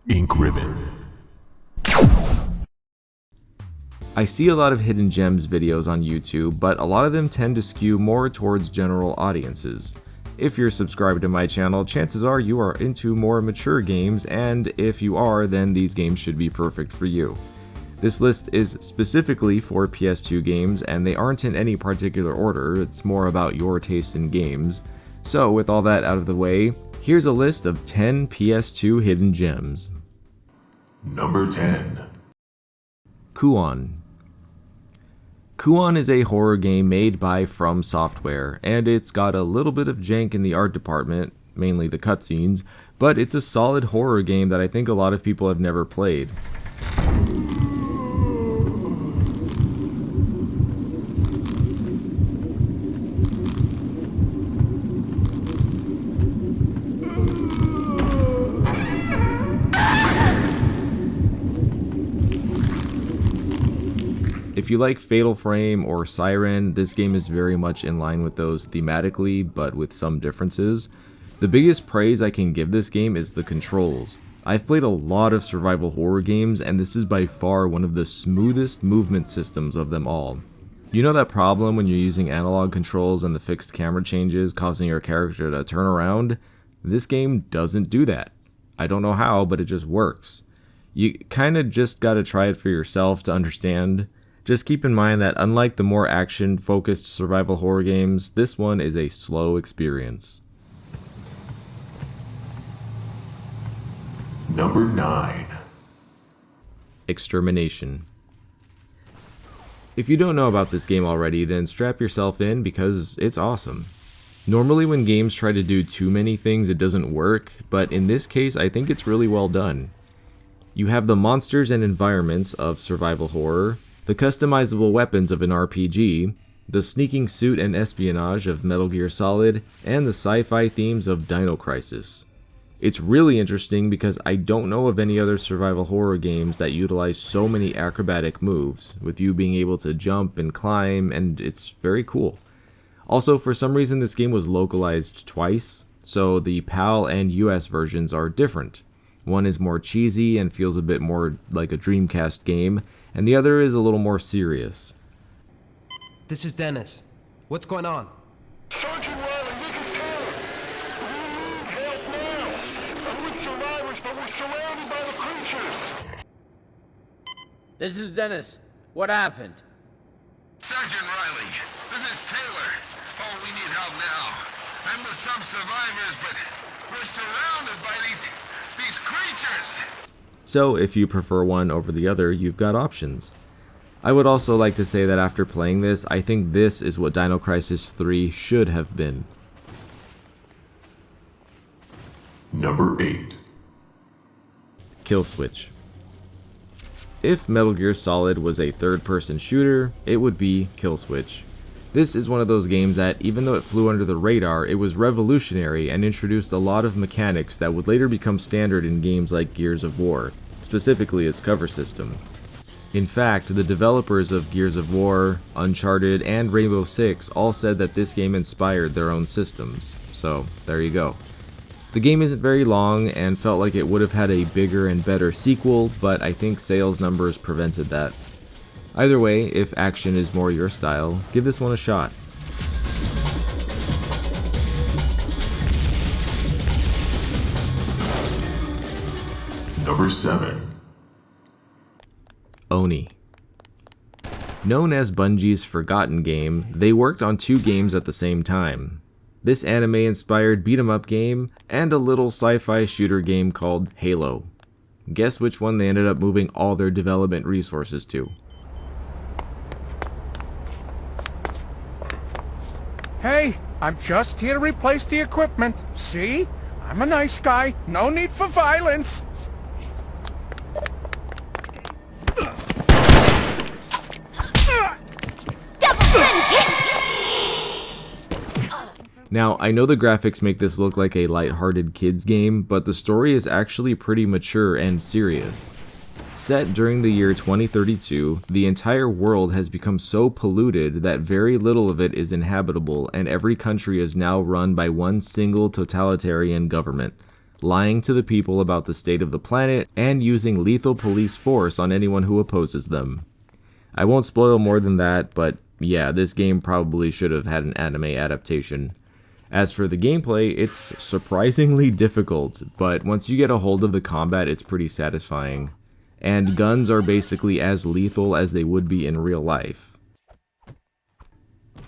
Ink Ribbon. I see a lot of hidden gems videos on YouTube, but a lot of them tend to skew more towards general audiences. If you're subscribed to my channel, chances are you are into more mature games, and if you are, then these games should be perfect for you. This list is specifically for PS2 games, and they aren't in any particular order, it's more about your taste in games. So with all that out of the way, here's a list of 10 PS2 hidden gems. Number 10. Kuan. Kuan is a horror game made by From Software, and it's got a little bit of jank in the art department, mainly the cutscenes, but it's a solid horror game that I think a lot of people have never played. If you like Fatal Frame or Siren, this game is very much in line with those thematically, but with some differences. The biggest praise I can give this game is the controls. I've played a lot of survival horror games, and this is by far one of the smoothest movement systems of them all. You know that problem when you're using analog controls and the fixed camera changes causing your character to turn around? This game doesn't do that. I don't know how, but it just works. You kinda just gotta try it for yourself to understand. Just keep in mind that unlike the more action-focused survival horror games, this one is a slow experience. Number 9. Extermination. If you don't know about this game already, then strap yourself in because it's awesome. Normally when games try to do too many things, it doesn't work, but in this case I think it's really well done. You have the monsters and environments of survival horror, the customizable weapons of an RPG, the sneaking suit and espionage of Metal Gear Solid, and the sci-fi themes of Dino Crisis. It's really interesting because I don't know of any other survival horror games that utilize so many acrobatic moves, with you being able to jump and climb, and it's very cool. Also, for some reason this game was localized twice, so the PAL and US versions are different. One is more cheesy and feels a bit more like a Dreamcast game, and the other is a little more serious. This is Dennis. What's going on? Sergeant Riley, this is Taylor. We need help now. I'm with survivors, but we're surrounded by the creatures. This is Dennis. What happened? Sergeant Riley, this is Taylor. Oh, we need help now. I'm with some survivors, but we're surrounded by these creatures. So if you prefer one over the other, you've got options. I would also like to say that after playing this, I think this is what Dino Crisis 3 should have been. Number 8. Kill Switch. If Metal Gear Solid was a third-person shooter, it would be Kill Switch. This is one of those games that, even though it flew under the radar, it was revolutionary and introduced a lot of mechanics that would later become standard in games like Gears of War, specifically its cover system. In fact, the developers of Gears of War, Uncharted, and Rainbow Six all said that this game inspired their own systems, so there you go. The game isn't very long and felt like it would have had a bigger and better sequel, but I think sales numbers prevented that. Either way, if action is more your style, give this one a shot. Number 7. Oni. Known as Bungie's forgotten game, they worked on 2 games at the same time. This anime-inspired beat-em-up game, and a little sci-fi shooter game called Halo. Guess which one they ended up moving all their development resources to? Hey, I'm just here to replace the equipment. See? I'm a nice guy. No need for violence. Now, I know the graphics make this look like a lighthearted kids game, but the story is actually pretty mature and serious. Set during the year 2032, the entire world has become so polluted that very little of it is inhabitable, and every country is now run by one single totalitarian government. lying to the people about the state of the planet, and using lethal police force on anyone who opposes them. I won't spoil more than that, but yeah, this game probably should have had an anime adaptation. As for the gameplay, it's surprisingly difficult, but once you get a hold of the combat, it's pretty satisfying. And guns are basically as lethal as they would be in real life.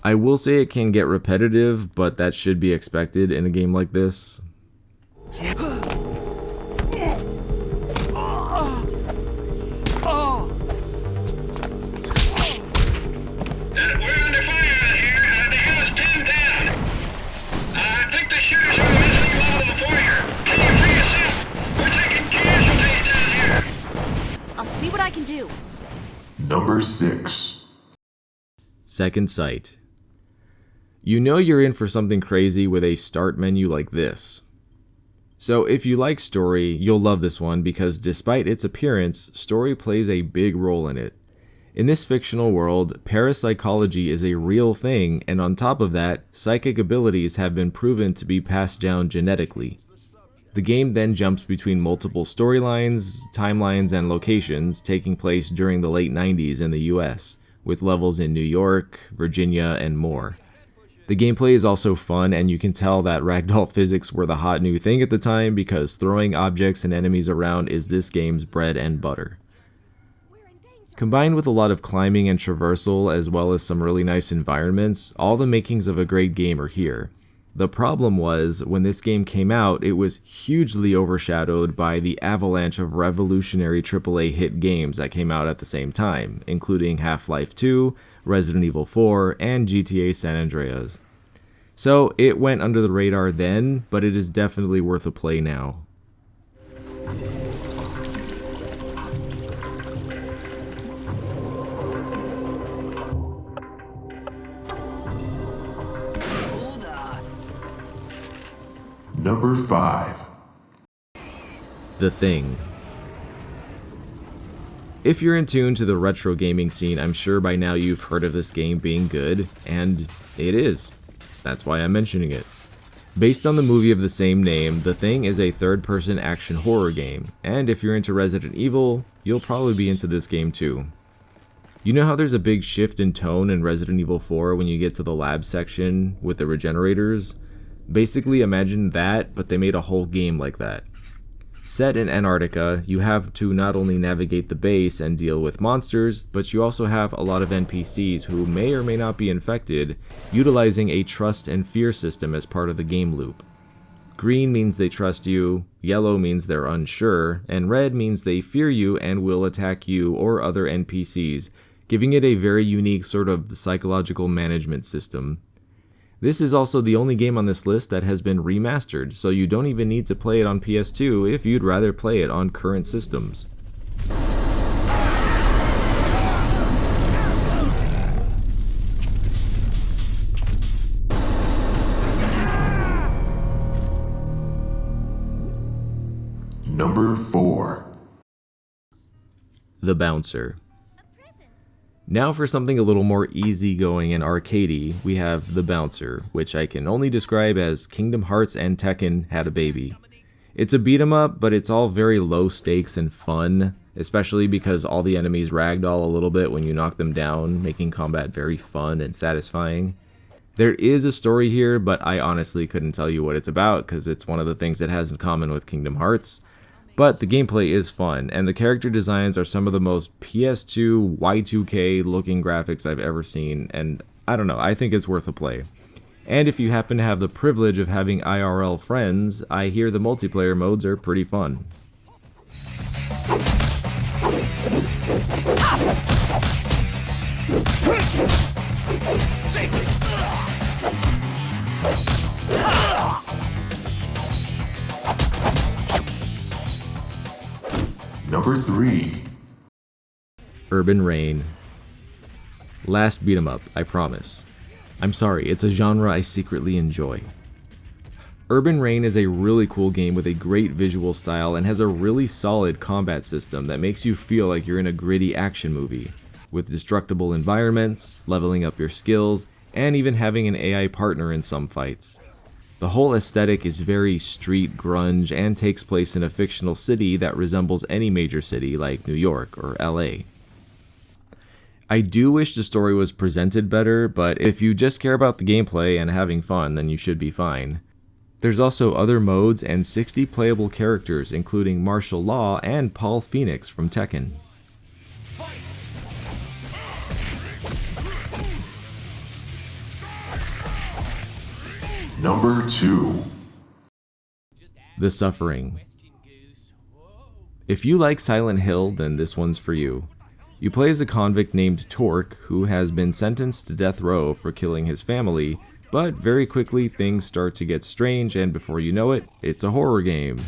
I will say it can get repetitive, but that should be expected in a game like this. Number 6. Second Sight. You know you're in for something crazy with a start menu like this. So if you like story, you'll love this one because despite its appearance, story plays a big role in it. In this fictional world, parapsychology is a real thing, and on top of that, psychic abilities have been proven to be passed down genetically. The game then jumps between multiple storylines, timelines, and locations taking place during the late 90s in the US, with levels in New York, Virginia, and more. The gameplay is also fun, and you can tell that ragdoll physics were the hot new thing at the time because throwing objects and enemies around is this game's bread and butter. Combined with a lot of climbing and traversal as well as some really nice environments, all the makings of a great game are here. The problem was, when this game came out, it was hugely overshadowed by the avalanche of revolutionary AAA hit games that came out at the same time, including Half-Life 2, Resident Evil 4, and GTA San Andreas. So it went under the radar then, but it is definitely worth a play now. Number 5. The Thing. If you're in tune to the retro gaming scene, I'm sure by now you've heard of this game being good, and it is. That's why I'm mentioning it. Based on the movie of the same name, The Thing is a third-person action horror game, and if you're into Resident Evil, you'll probably be into this game too. You know how there's a big shift in tone in Resident Evil 4 when you get to the lab section with the regenerators? Basically imagine that, but they made a whole game like that. Set in Antarctica, you have to not only navigate the base and deal with monsters, but you also have a lot of NPCs who may or may not be infected, utilizing a trust and fear system as part of the game loop. Green means they trust you, yellow means they're unsure, and red means they fear you and will attack you or other NPCs, giving it a very unique sort of psychological management system. This is also the only game on this list that has been remastered, so you don't even need to play it on PS2 if you'd rather play it on current systems. Number 4. The Bouncer. Now for something a little more easygoing and arcadey, we have The Bouncer, which I can only describe as Kingdom Hearts and Tekken had a baby. It's a beat 'em up, but it's all very low stakes and fun, especially because all the enemies ragdoll a little bit when you knock them down, making combat very fun and satisfying. There is a story here, but I honestly couldn't tell you what it's about because it's one of the things it has in common with Kingdom Hearts. But the gameplay is fun, and the character designs are some of the most PS2 Y2K looking graphics I've ever seen, and I don't know, I think it's worth a play. And if you happen to have the privilege of having IRL friends, I hear the multiplayer modes are pretty fun. Number 3. Urban Reign. Last beat 'em up, I promise. I'm sorry, it's a genre I secretly enjoy. Urban Reign is a really cool game with a great visual style and has a really solid combat system that makes you feel like you're in a gritty action movie, with destructible environments, leveling up your skills, and even having an AI partner in some fights. The whole aesthetic is very street grunge and takes place in a fictional city that resembles any major city like New York or LA. I do wish the story was presented better, but if you just care about the gameplay and having fun, then you should be fine. There's also other modes and 60 playable characters, including Martial Law and Paul Phoenix from Tekken. Number 2. The Suffering. If you like Silent Hill, then this one's for you. You play as a convict named Torque, who has been sentenced to death row for killing his family, but very quickly things start to get strange, and before you know it, it's a horror game.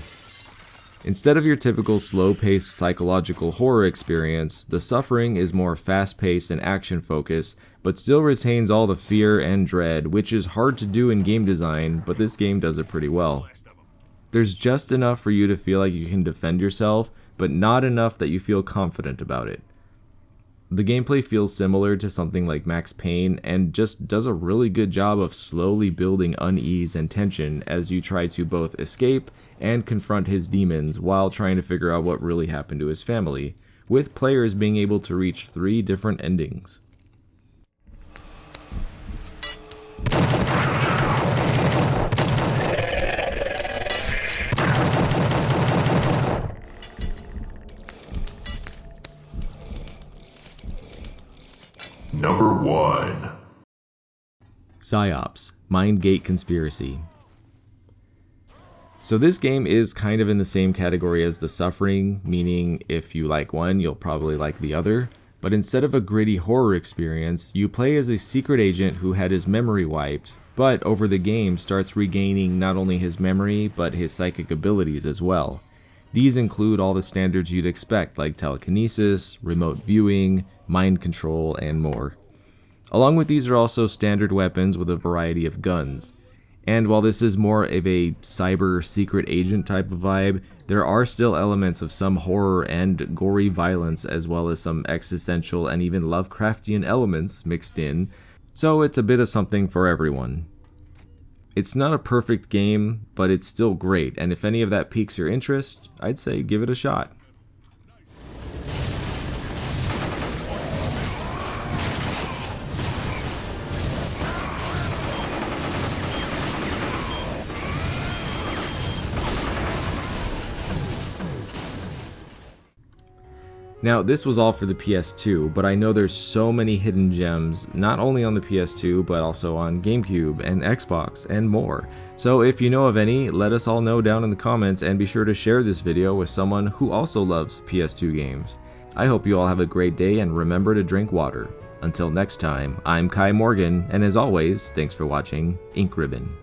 Instead of your typical slow-paced psychological horror experience, The Suffering is more fast-paced and action-focused, but still retains all the fear and dread, which is hard to do in game design, but this game does it pretty well. There's just enough for you to feel like you can defend yourself, but not enough that you feel confident about it. The gameplay feels similar to something like Max Payne and just does a really good job of slowly building unease and tension as you try to both escape and confront his demons while trying to figure out what really happened to his family, with players being able to reach 3 different endings. Number 1. PsyOps, Mind Gate Conspiracy. So this game is kind of in the same category as The Suffering, meaning if you like one, you'll probably like the other. But instead of a gritty horror experience, you play as a secret agent who had his memory wiped, but over the game starts regaining not only his memory, but his psychic abilities as well. These include all the standards you'd expect, like telekinesis, remote viewing, mind control, and more. Along with these are also standard weapons with a variety of guns. And while this is more of a cyber secret agent type of vibe, there are still elements of some horror and gory violence, as well as some existential and even Lovecraftian elements mixed in, so it's a bit of something for everyone. It's not a perfect game, but it's still great, and if any of that piques your interest, I'd say give it a shot. Now, this was all for the PS2, but I know there's so many hidden gems, not only on the PS2, but also on GameCube and Xbox and more. So if you know of any, let us all know down in the comments, and be sure to share this video with someone who also loves PS2 games. I hope you all have a great day, and remember to drink water. Until next time, I'm Kai Morgan, and as always, thanks for watching Ink Ribbon.